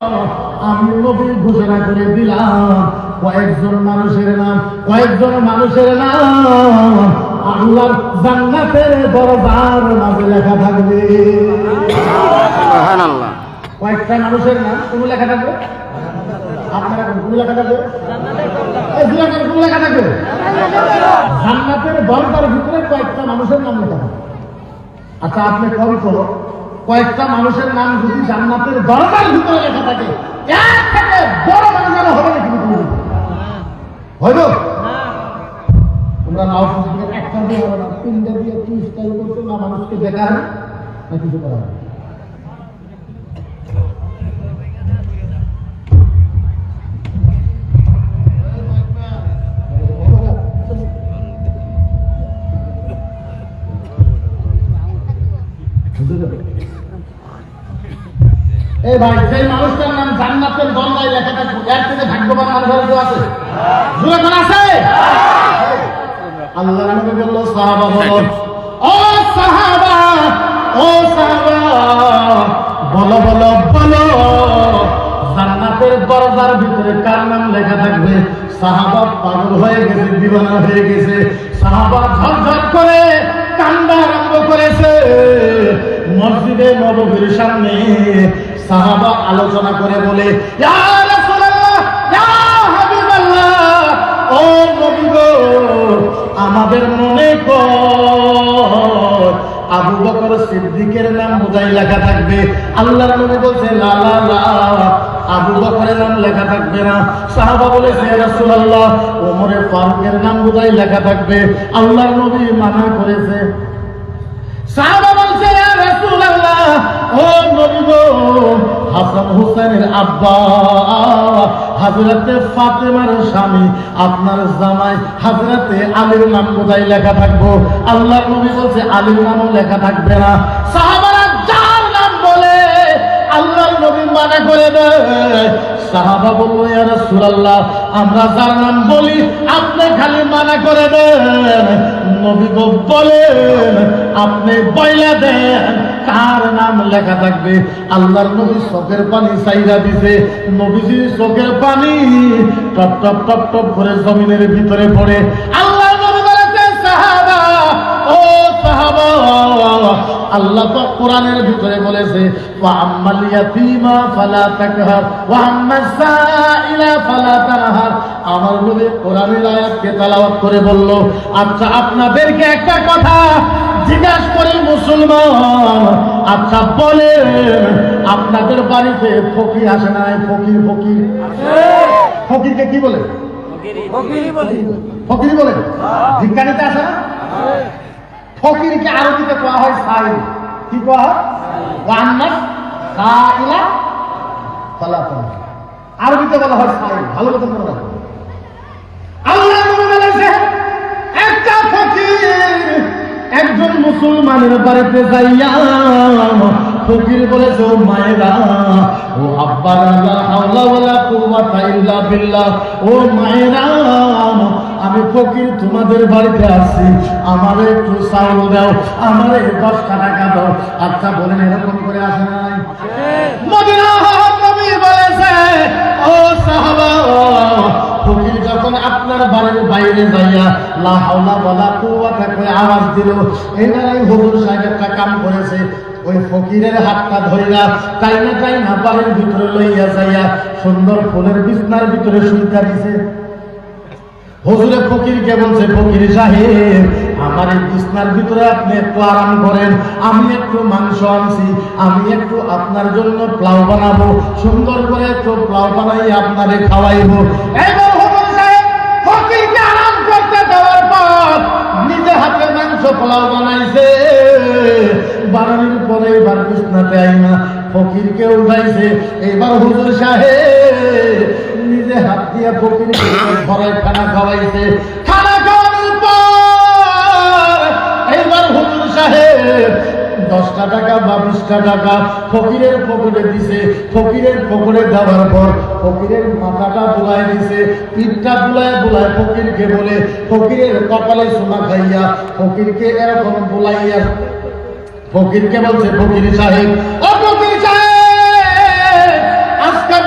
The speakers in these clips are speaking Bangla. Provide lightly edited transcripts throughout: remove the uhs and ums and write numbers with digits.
আমি নবী ঘোষণা করে দিলাম কয়েকজন মানুষের নাম আল্লাহর জান্নাতের দরজার মাঝে লেখা থাকবে। সুবহানাল্লাহ। কয়েকটা মানুষের নাম কোন লেখা থাকবে? আপনারা কোন লেখা থাকবে? কোন লেখা থাকবে? জান্নাতের দরজার ভিতরে কয়েকটা মানুষের নাম লেখা থাকবে। আচ্ছা, আপনি কবি করো কয়েকটা মানুষের নাম যদি জান্নাতের দরজার ভিতরে লেখা থাকে, এর থেকে বড় মানুষ যেন হবে না। কিন্তু হইল তোমরা নাও একটা দিয়ে হবে না, তিনটা দিয়ে কি স্টাইল করতে না মানুষকে দেখা হয় না কিছু করা হয়। এই ভাই, সেই মানুষটার নাম জান্নাতের দরজায় লেখা থাকবে, এর থেকে ভাগ্যবান মানুষ আর কেউ আছে? জোরে কোন আছে? আল্লাহর নবী বলল, সাহাবা বলো, ও সাহাবা, বলো বলো বলো, জান্নাতের দরজার ভিতরে কার নাম লেখা থাকবে? সাহাবা পাগল হয়ে গেছে, দিওয়ানা হয়ে গেছে। সাহাবা ঝরঝর করে কান্না আরম্ভ করেছে। মসজিদে নববীর সামনে সাহাবা আলোচনা করে বলে, ইয়া রাসূলুল্লাহ, ইয়া হাবিবাল্লাহ, ও নবী গো, আমাদের মনে কর আবু বকর সিদ্দিকের নাম বোধহয় লেখা থাকবে। আল্লাহর নবী বলছে, লা লা লা, আবু বকরের নাম লেখা থাকবে না। সাহাবা বলেছে, ইয়া রাসূলুল্লাহ, ওমর ফারুকের নাম বোধহয় লেখা থাকবে। আল্লাহর নবী মানা করেছে। সাহাবা বলছে, ইয়া রাসূলুল্লাহ, ও নবী গো, হাসান হুসাইনের আব্বা হযরতে ফাতেমার স্বামী আপনার জামাই হযরতে আলীর নাম বোধহয় লেখা থাকবো। আল্লাহর নবী বলছে, আলীর নামও লেখা থাকবে না। সাহাবারা যার নাম বলে আল্লাহর নবী মানা করে দেয়। সাহাবা বলল, ইয়া রাসূলুল্লাহ, আমরা যার নাম বলি আপনি খালি মানা করে দেন। নবী গো বলেন, আপনি বইলা দেন কার নাম লেখা থাকবে। আল্লাহর নবী চোখের পানি চাইরা দিছে। নবীজির চোখের পানি টপ টপ টপ টপ করে জমিনের ভিতরে পড়ে। আল্লাহর নবী বলেছেন, সাহাবা, ও সাহাবা, আল্লাহ পাক কোরআনের ভিতরে বলেছে, ওয়া আম্মাল ইয়াতীমা ফালা তাকহার ওয়া আম্মাস সাইলা ফালা তানহার। আমার নবী কোরআনের আয়াতকে তেলাওয়াত করে বলল, আচ্ছা আপনাদেরকে একটা কথা জিজ্ঞাসা করি মুসলমান, আচ্ছা বলেন, আপনাদের বাড়িতে ফকির আসে না? ফকির ফকির ফকিরকে কি বলে? ফকির বলে। ভিক্ষারিতে আসে না? ফকিরকে আরবিতে কোয়া হয় সাইল। কি কোয়া হয়? ওয়ান্নাস সাইলা ফালা তানহার। আরবিতে বলা হয় সাইল। ভালো কথা মনে রাখবেন। আল্লাহ নবী বলেছেন, একটা ফকির একজন মুসলমানের বাড়িতে যাইয়া ফকির বলেছে, ও মায়েরা, ও আব্বারা, লা হাওলা ওয়ালা কুওয়াতা ইল্লা বিল্লাহ, ও মায়েরা, আমি ফকির তোমাদের বাড়িতে আসছি, আমারে একটু চাউল দাও, আমারে 10 টাকা দাও। আচ্ছা বলেন, এরকম করে আসে নাই? মদিনার নবী বলেছে, ও সাহাবা, ফকির যখন আপনার বাড়ির বাইরে যাইয়া লা হাওলা ওয়ালা কুওয়াতা করে আওয়াজ দিল, এনারাই হুজুর সাহেব একটা কাম করেছে। ওই ফকিরের হাতটা ধইরা তাই না বাড়ির ভিতরে লইয়া যাইয়া সুন্দর ফুলের বিছনার ভিতরে শুইতা দিছে। হুজুরে ফকিরকে বলছে, ফকির সাহেব, আমার এই বিছনার ভিতরে আপনি একটু আরাম করেন, আমি একটু মাংস আনছি, আমি একটু আপনার জন্য পোলাও বানাবো, সুন্দর করে একটু পোলাও বানাই আপনারে খাওয়াইবো। এইবার হুজুর সাহেব ফকিরকে আরাম করতে দেওয়ার পর নিজে হাতে মাংস পোলাও বানাইছে। বানানোর পরে এবার বিছনাতে আইনা ফকিরকে উঠাইছে। এইবার হুজুর সাহেব নিজে হাত দিয়ে ফকিরকে ঘরে খানা খাওয়াইছে। খানা খাওয়ানোর পর এইবার হুজুর সাহেব 10 টাকা বা 20 টাকা ফকিরের পকেটে দিছে। ফকিরের পকেটে দেওয়ার পর ফকিরের মাথাটা বুলাই দিছে, পিঠটা বুলায় ফকিরকে বলে, ফকিরের কপালে সোনা খাইয়া ফকিরকে এরকম বুলাইয়া ফকিরকে বলছে, ফকির সাহেব, ও ফকির সাহেব, আজকে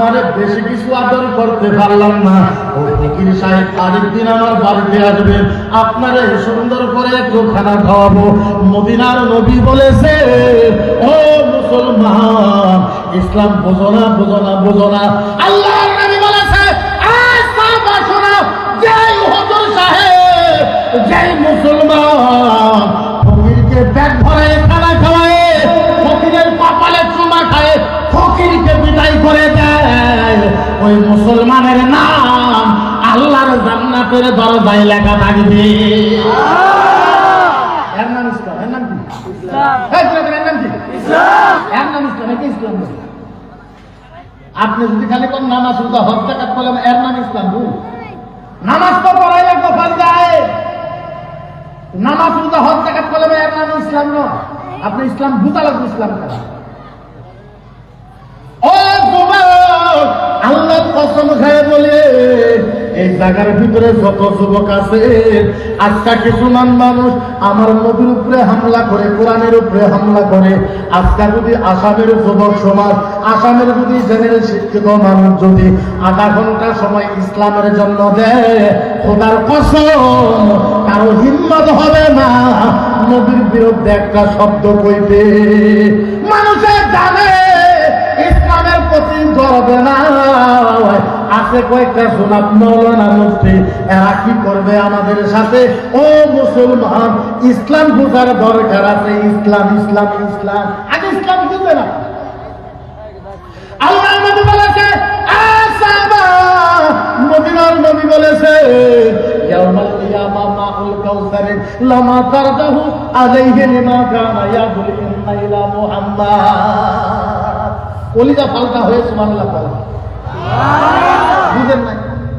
আমারে বেশি কিছু আদর করতে পারলাম না, ওই ফকির সাহেব আরেকদিন আমার বাড়িতে আসবেন, আপনারে সুন্দর করে একটু খানা খাওয়াবো। মদিনার নবী বলেছে, ও মুসলমান, ইসলাম বোঝো না, বোঝো না, বোঝো না। আল্লাহর নবী বলেছে, যেই হুজুর সাহেব, যেই মুসলমান ফকিরকে পেট ভরায় খানা খাওয়ায়, ফকিরের কপালে চুমা খায়, ফকিরকে বিদায় করে দেয়, ওই মুসলমানের নাম আল্লাহর জান্নাতের দরজায় লেখা থাকবে। এর নাম ইসলাম। এর নাম কি? ইসলাম। এর নাম কি? ইসলাম। এর নাম ইসলাম। একে ইসলাম বলে। আপনি যদি খালি কোন নামাজ রোজা হজ যাকাত বলেন, এর নাম ইসলাম ভুল। নামাজ তো পড়াই লাগবে ফারজায়ে, নামাজ রোজা হজ যাকাত বলেন, এর নাম ইসলাম নয়। আপনি ইসলাম বুঝা লাগবে, ইসলাম করা। ও যুবক, আল্লাহর কসম খেয়ে বলে, এই জায়গার ভিতরে যত যুবক আছে, আজকে কিছুমান মানুষ আমার নবীর উপরে হামলা করে, কোরআনের উপরে হামলা করে। আজকে যদি আসামের যুবক সমাজ, আসামের যদি জেনারেল শিক্ষিত মানুষ যদি আধা ঘন্টা সময় ইসলামের জন্য দেয়, খোদার কসম কারো হিম্মত হবে না নবীর বিরুদ্ধে একটা শব্দ কইতে। মানুষের জানে ইসলামের প্রতি গর্বে না আছে কয়েকটা সুনাত মৌলানা মুফতি, এরা কি করবে আমাদের সাথে? ও মুসলমান, ইসলাম বুঝার দরকার আছে। ইসলাম ইসলাম ইসলাম, আগে ইসলাম বুঝবে না। আল্লাহ নবী বলেছে, মদিনার নবী বলেছে, ইয়াউমাল কিয়ামা মাউল কাউসার লামা তারদাহু আলাইহি লিমা কানা ইয়াকুল ইন্না ইলা মুহাম্মাদ। কলিজা পাল্টা হয়ে সুবহানাল্লাহ বলে, বুঝেন নাই?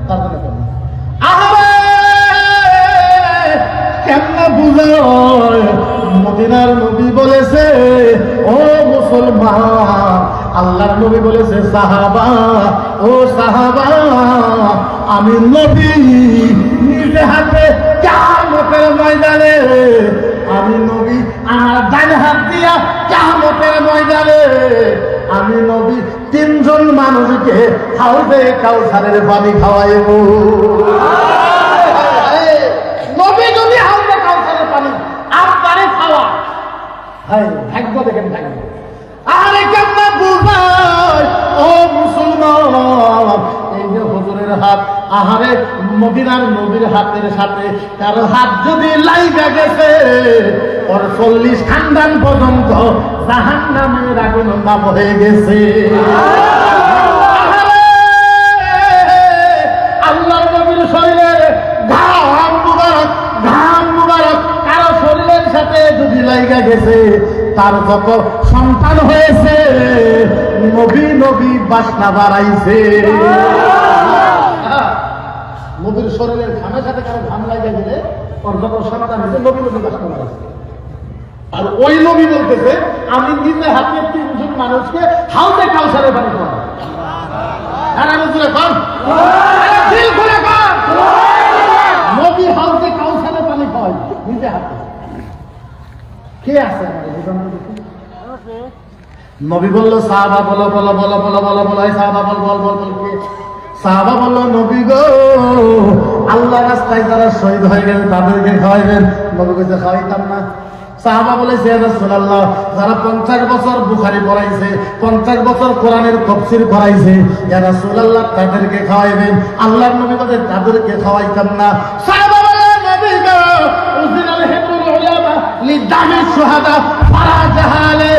তারপরে আহারে কেমনে বুঝায়? মদিনার নবী বলেছে, ও মুসলমান, আল্লাহর নবী বলেছে, সাহাবা, ও সাহাবা, আমি নবী নিজে হাতে কিয়ামতের ময়দানে, আমি নবী আমার ডান হাত দিয়া কিয়ামতের ময়দানে আমি নবী তিনজন মানুষকে হাউজে কাউসারের পানি খাওয়াইব। নবী যদি হাউজে কাউসারের পানি আপনারে খাওয়া, ভাগ্য দেখেন, ভাগ্য। আরে কেমন বুঝায়? ও মুসলমান, এই যে হুজুরের হাত, আহারে মদিনার নবীর হাতের সাথে কারো হাত যদি লাইগা গেছে, ওর 40 খানদান পর্যন্ত জাহান্নামের আগুন নাম হয়ে গেছে। আল্লাহর নবীর শরীরে ঘাম মুবারক, ঘাম মুবারক কারো শরীরের সাথে যদি লাইগা গেছে, তার যত সন্তান হয়েছে, নবী নবী বাসনা বাড়াইছে। নবীর শরীরের ঘামের সাথে কারো ঘাম লাইগা গেলে ওর যত সন্তান হয়েছে, নবী নবী বাসনা বাড়াইছে। আর ওই নবী বলতেছে, আমি নিজে হাতে 3জন মানুষকে হাউজে কাউসারের পানি খাওয়াবো। আর আমি জুড়ে কম দিল খুলে কম, নবী হাউজে কাউসারের পানি খাওয়াই নিজে হাতে। কে আছে নবী বললো, সাহাবা বলো বলো বলো বলো বলো বলো, সাহাবা বল বল বল বল, কে? সাহাবা বললো, নবী গো, আল্লাহ রাস্তায় যারা শহীদ হয়ে গেল তাদেরকে খাওয়াইবেন। নবী কইছে, খাওয়াইতাম না। সাহাবা বলেছে, ইয়া রাসূলুল্লাহ, যারা 50 বছর বুখারী পড়াইছে, 50 বছর কোরআনের তাফসীর করাইছে, ইয়া রাসূলুল্লাহ তাদেরকে খাওয়াইবেন। আল্লাহর নবী বলেন, তাদেরকে খাওয়াইতাম না। সাহাবা বলেন, নবী গো, উযিনাল হিবরুল উলামা লিদামি শুহাদা ফারাজাহালে,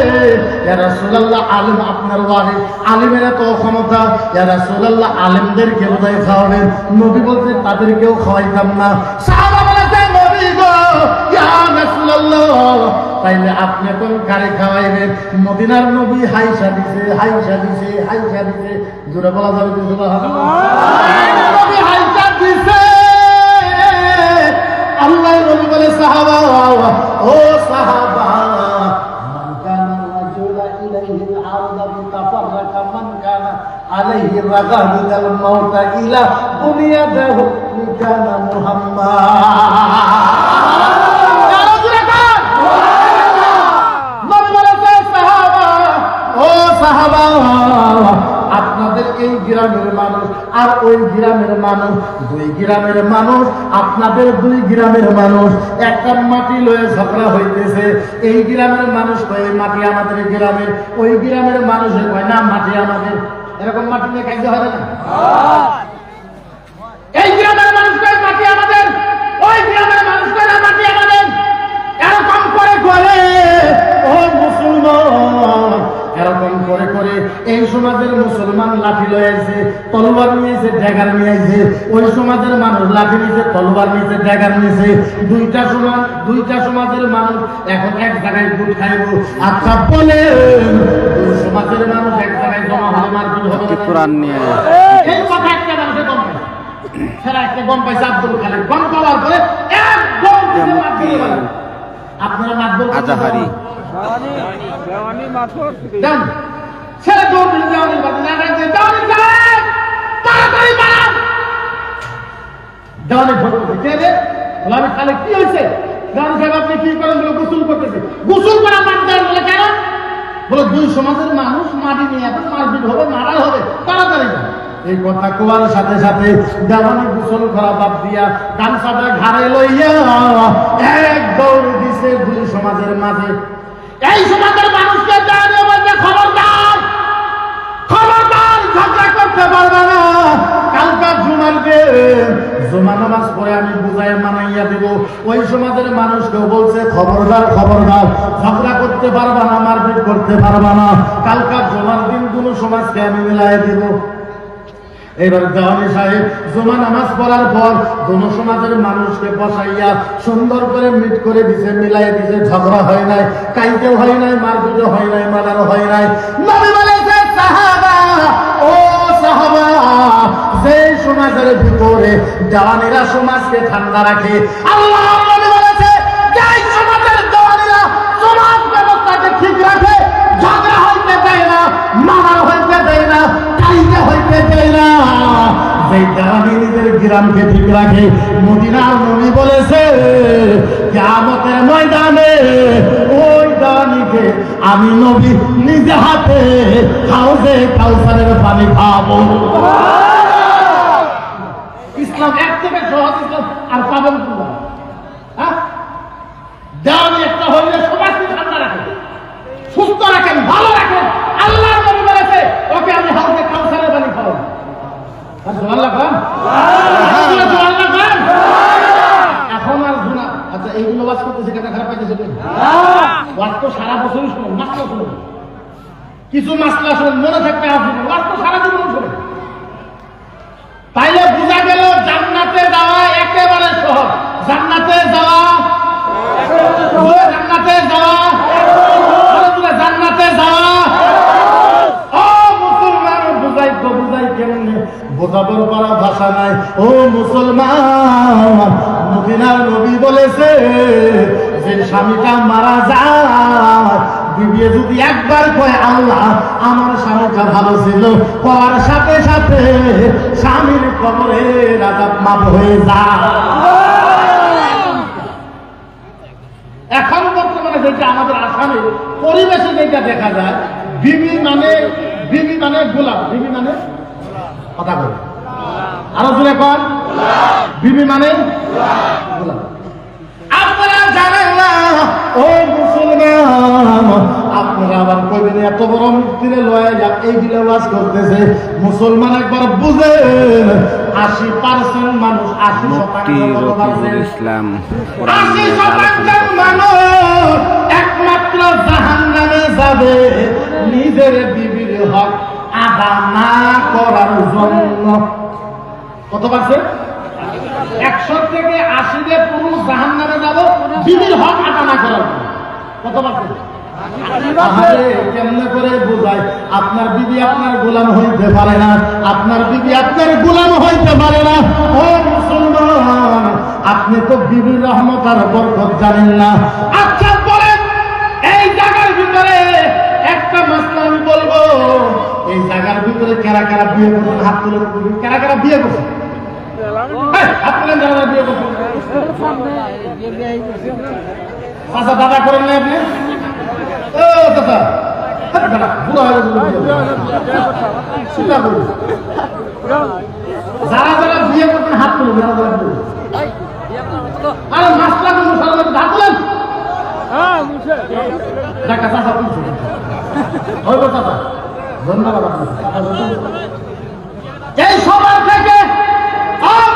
ইয়া রাসূলুল্লাহ, আলেম আপনার ওয়ারিস, আলেমের তো ক্ষমতা, ইয়া রাসূলুল্লাহ আলেমদেরকে বোধহয় খাওয়াবেন। নবী বলতে তাদেরকেও খাওয়াইতাম না। সাহাবা বলেছে, নবী গো, ইয়া রাসূলুল্লাহ, তাইলে আপনি কোন কারে খাওয়াইবেন? মদিনার নবী হাইসা দিছে, হাইসা দিছে, হাইসা দিছে। জোরে বলা যাবে কি সুবহানাল্লাহ? নবী হাইসা দিছে। আল্লাহ নবী বলে, সাহাবা, ও সাহাবা, মান কানা রাজুলা ইলাইহি আরদা মুতাফাররাকা মান কানা আলাইহি রাগাদাল মাউতা ইলা বুনিয়াদাহু কানা মুহাম্মদ। আপনাদের আমাদের এই গ্রামের মানুষ আর ওই গ্রামের মানুষ, 2 গ্রামের মানুষ, আপনাদের 2 গ্রামের মানুষ একটা মাটি লয়ে ঝগড়া হইতেছে। এই গ্রামের মানুষ কয় এই মাটি আমাদের গ্রামের, ওই গ্রামের মানুষ কয় না মাটি আমাদের। এরকম মাটি নিয়ে কাজ হয় না? এই গ্রামের মানুষ কয় মাটি আমাদের, ওই গ্রামের মানুষ কয় না মাটি আমাদের। এরকম করে করে ও মুসলমান, এরকম করে করে এই সমাজের মুসলমান লাঠি লয়েছে, তলোয়ার নিয়েছে, ড্যাগার নিয়েছে। ওই সমাজের মানুষ লাঠি নিয়েছে, তলোয়ার নিয়েছে, ড্যাগার নিয়েছে। দুইটা সমাজের মানুষ এখন এক জায়গায় ভোট খাইব। আচ্ছা বলে দুই সমাজের মানুষ এক জায়গায় জমা হলে মারপিট হবে কোরআন নিয়ে। এই কথা একটা মানুষের গম পায়, সেটা একটা গম পাইছে আব্দুল খালেক। গম পাওয়ার পরে একদম আপনারা মাতবর আজাহারি দেওয়ানি মাতবর দেন ছেড়ে দৌড় দিলে দেওয়ানি মাতবর না দেন দেওয়ানি সাহেব তাড়াতাড়ি বাড়ান। দেওয়ানি ভোট করতে কে রে? বলে আমি খালে কি হয়েছে? দেওয়ানি সাহেব আপনি কি করেন? বলে গোসল করতেছে। গোসল করা বাদ দেন। বলে কেন? বলে 2 সমাজের মানুষ মাটি নিয়ে এখন মারপিট হবে, মারা হবে, তাড়াতাড়ি যান। এই কথা কোয়ার সাথে সাথে দেওয়ানি গোসল করা বাদ দিয়া গামছাটা ঘাড়ে লইয়া এক দৌড় দিছে 2 সমাজের মাঝে। এই সমাজের মানুষকে দেওয়ানি বলছে খবরদার, খবরদার, ঝগড়া করতে পারবে না। কালকা জুমার দিন জুমা নামাজ পড়ে আমি বুঝাই মানাইয়া দেব। ওই সমাজের মানুষকেও বলছে খবরদার, খবরদার, ঝগড়া করতে পারবা না, মারপিট করতে পারবা না। কালকা জুমার দিন কোনো সমাজকে আমি মিলাই দেব। এবার দেওয়ানি সাহেব জুমা নামাজ পড়ার পর দোনো সমাজের মানুষকে বসাইয়া সুন্দর করে মিট করে দিছে, মিলাই দিছে। ঝগড়া হয় নাই, কাইতেও হয় নাই, মারপিটও হয় নাই, মারারও হয় নাই। নবী বলেছে সাহাবা, ও সাহাবা, যে সমাজের ভিতরে দেওয়ানিরা সমাজকে ঠান্ডা রাখে, আল্লাহ নবী বলেছে যেই সমাজের দেওয়ানিরা সমাজ ব্যবস্থাকে ঠিক রাখে, ঝগড়া হইতে দেয় না, মারার হইতে দেয় না, কাইতে হইতে দেয় না, যে দেওয়ানি নিজের গ্রামকে ঠিক রাখে, মদিনার নবী বলেছে কিয়ামতের ময়দানে ওই দেওয়ানিকে আমি নবী নিজে হাতে হাউজে কাউসারের পানি খাওয়াবো। ইসলাম এক থেকে সহজ ইসলাম আর পাবেন কোথায়? হ্যাঁ, দেওয়ানি একটা হইলে সমাজকে ঠান্ডা রাখেন, সুস্থ রাখেন, ভালো রাখেন। আল্লাহ নবী বলেছে ওকে আমি হাউজে কাউসারের পানি খাওয়াবো। সুবহানাল্লাহ খান, সুবহানাল্লাহ খান। এখন আর গুনাহ। আচ্ছা এইগুলো ওয়াজ করতেছে কেন? খারাপ পাইতেছে ওয়াজ তো সারা বছরই শুনুন, মাসলা শুনুন, কিছু মাসলা শুনুন, মনে থাকবে আপনি ওয়াজ তো সারা জীবন শুনুন। তাইলে বোঝা গেল জান্নাতে যাওয়া একেবারে সহজ। জান্নাতে যাওয়া, জান্নাতে যাওয়া, জান্নাতে যাওয়া। ও মুসলমান, বুঝাই তো বুঝাই কেমনে, বোঝাবার পারা ভাষা নাই। ও মুসলমান, মদিনার নবী বলেছে যে স্বামীটা মারা যায়, বিবি যদি একবার কয় আল্লাহ আমার স্বামীটা ভালো ছিল, করার সাথে সাথে স্বামীর কবরে আযাব মাফ হয়ে যায়। এখন বর্তমানে যেটা আমাদের আসামের পরিবেশে যেটা দেখা যায়, বিবি মানে গোলাম, বিবি মানে কথা বলে আরো জোরে কর, বিবি মানে গোলাম। আপনারা জানেন না ও মুসলমান, আপনারা আবার কইবেন এত বড় মুক্তিরে লয়ে যা এইগুলো ওয়াজ করতেছে। মুসলমান একবার বুঝেন 80% মানুষ, 80% ইসলাম 80% মানুষ একমাত্র জাহান্নামে যাবে নিজের বিবির হক আদা না করার জন্য। কত পারছে? 100 থেকে 80 পুরুষ জাহান্নামে যাব বিবির হক আদা না করার জন্য। কত পারছে? কেমনে করে বোঝায়? আপনার বিবি আপনার গোলাম হইতে পারে না, আপনার বিবি আপনার গোলাম হইতে পারে না। ও মুসলমান, আপনি তো বিবির রহমত আর বরকত জানেন না। আচ্ছা বলেন, এই জায়গার ভিতরে একটা মাসলা আমি বলবো, এই জায়গার ভিতরে কারা কারা বিয়ে করছেন? হাত তুলে কারা কারা বিয়ে করছেন? হাত তুলেন যারা বিয়ে করছেন। আচ্ছা দাদা করেন না আপনি? ও দাদা বুড়া হয়ে চিন্তা করুন যারা যারা বিয়ে করতেন হাত তুলুন যারা যারা আরে মাসলা কোন মুসলমান হাত তুলেন দেখা চাষা তুলছে হইব চাষা ধন্যবাদ এই সবার থেকে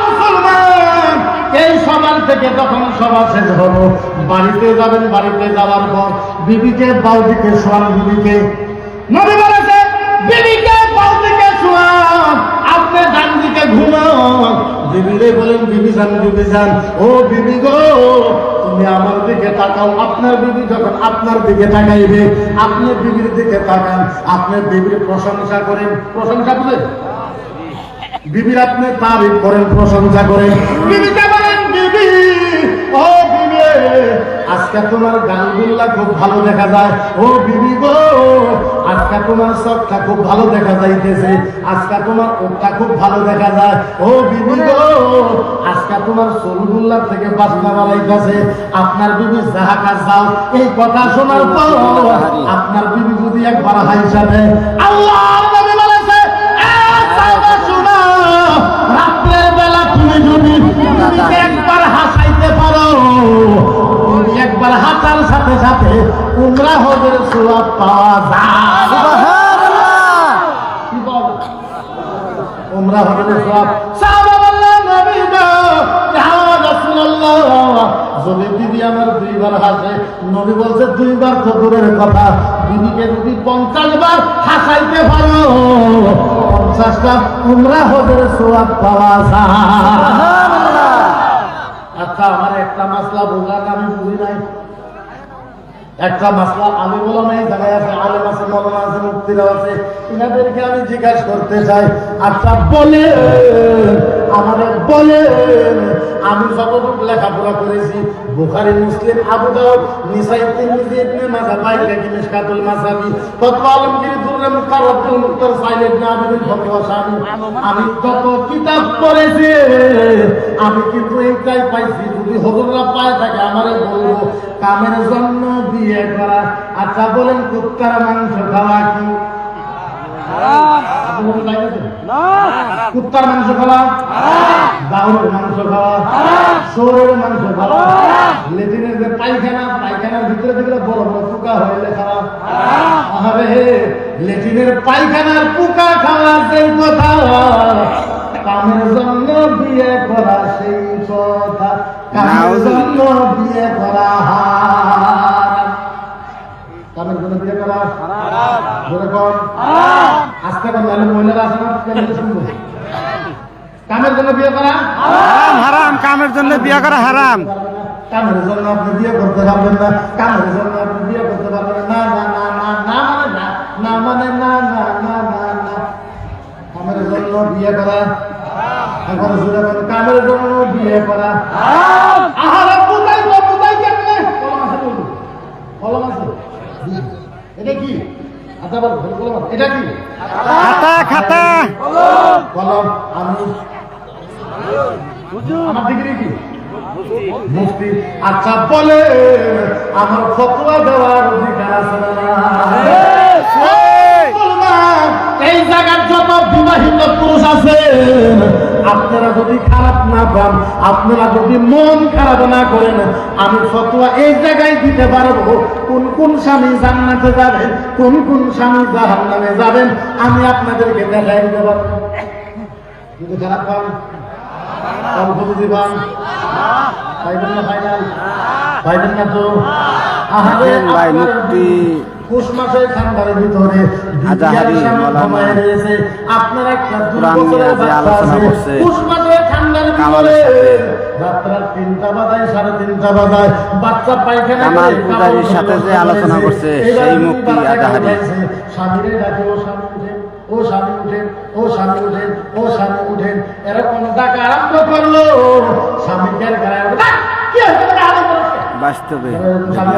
মুসলমান এই সবার থেকে তখন সভা শেষ হলো বাড়িতে যাবেন বাড়িতে যাওয়ার পর বিবিকে বাউ দিকে শোয়ান বিবিকে নবী বলেছে বিবিকে বাউ দিকে শোয়ান আপনি ডান দিকে ঘুমান বিবিরে বলেন বিবি যান ও বিবি গো তুমি আমার দিকে তাকাও আপনার বিবি যখন আপনার দিকে তাকাইবে আপনি বিবির দিকে তাকান আপনি বিবির প্রশংসা করেন প্রশংসা বলেন বিবির আপনি তারিফ করেন প্রশংসা করেন বিবিকে বলেন বিবি ও বিবি আজকে তোমার গালগুল্লা খুব ভালো দেখা যায় ও বিবি গো আজকে তোমার চোখটা খুব ভালো দেখা যাইতেছে আজকে তোমার ওঠটা খুব ভালো দেখা যায় ও বিবি গো আজকে তোমার চুলগুল্লা থেকে বাসনা বাড়াইতেছে আপনার বিবি যাহা কাজ যাও এই কথা শোনার পর আপনার বিবি যদি একবার হাইসা দেয় আল্লাহ নবী বলেছে রাত্রের বেলা তুমি যদি একবার হাসাইতে পারো একবার হাসার সাথে সাথে উমরা হজের সওয়াব পাওয়া যায় সুবহানাল্লাহ কি বল উমরা হজের সওয়াব সাহাবা বললেন নবী গো ইয়া রাসূলুল্লাহ যদি বিবি আমার দুইবার হাসে নবী বলছে দুইবার তো দূরের কথা বিবিকে যদি 50 বার হাসাইতে পারো 50টা উমরা হজের সওয়াব পাওয়া যায় সুবহানাল্লাহ আচ্ছা আমার একটা মাসলা বুঝলাম আমি বুঝি নাই একটা মাসলা আমি বলা নাই জায়গায় আছে আলেম আছে মৌলানা আছে মুফতিরা আছে এনাদেরকে আমি জিজ্ঞাসা করতে চাই আচ্ছা বলে আমাদের বলে আমি যতটুকু লেখাপড়া করেছি বুখারী মুসলিম আবু দাউদ নিসাই তিরমিজি ইবনে মাজাহ বাইহাকী মিশকাতুল মাসাবি ফতওয়া আলমগীর দুররে মুকাররাতুল মুক্তার সাইল ইবনে আবিদিন ফতওয়া শামি আমি তত কিতাব পড়েছি আমি কিন্তু এইটাই পাইছি যদি হুজুররা পায় থাকে আমারে বলবো কামের জন্য বিয়ে করা আচ্ছা বলেন কুত্তার মাংস খাওয়া কি কুত্তার মাংস খাওয়া বাউরের মাংস খাওয়া শোরের মাংস খাওয়া লেট্রিনের যে পায়খানার ভিতরে দেখলে বড় বড় পোকা হইলে খাওয়া আরে লেট্রিনের পায়খানার পোকা খাওয়া সেই কথা কামের জন্য বিয়ে করা সেই কথা কামের জন্য বিয়ে করা কামের জন্য বিয়ে করা যেরকম আজকে মহিলারা আসে না শুনবো কামের জন্য বিয়ে করা হারাম কামের জন্য বিয়ে করা হারাম কামের জন্য আপনি বিয়ে করতে পারবেন না কামের জন্য আপনি বিয়ে করতে পারবেন না না না না না মানে না না না না না কামের জন্য বিয়ে করা এখন কামের জন্য বিয়ে করা আহারা বুঝাই কেমনে কলম আছে এটা কি আচ্ছা বল কলম এটা কি খাতা কলম আমি আমার ডিগ্রি কি মুফতি আচ্ছা বলে আমার ফতোয়া দেওয়ার অধিকার আছে না এই জায়গার যত বিবাহিত পুরুষ আছে আপনারা যদি খারাপ না পান আপনারা যদি মন খারাপ না করেন আমি ফতোয়া এই জায়গায় দিতে পারবো কোন কোন স্বামী জান্নাতে যাবেন কোন কোন স্বামী জাহান্নামে যাবেন আমি আপনাদেরকে দেখাই দিতে পারবো কিন্তু খারাপ পান কনফিউজ পান পাইবেন না ফাইনাল পাইবেন না তো আহারে ভাই মুক্তি পুষ মাসের ঠান্ডার ভিতরে ঘুমায় রয়েছে আপনার একটা 2 বছরের বাচ্চা আছে পুষ মাসের ঠান্ডার ভিতরে রাত্র 3টা বাজায় 3:30টা বাজায় বাচ্চা পায়খানা করে কামালের সাথে যে আলোচনা করছে সেই মুক্তি আজাহারি স্বামীরে ডাকে ও স্বামী উঠেন ও স্বামী উঠেন ও স্বামী উঠেন ও স্বামী উঠেন এরকম ডাকা আরম্ভ করলো স্বামীকে গায়ে কি হচ্ছে আরম্ভ করছে বাস্তবে স্বামী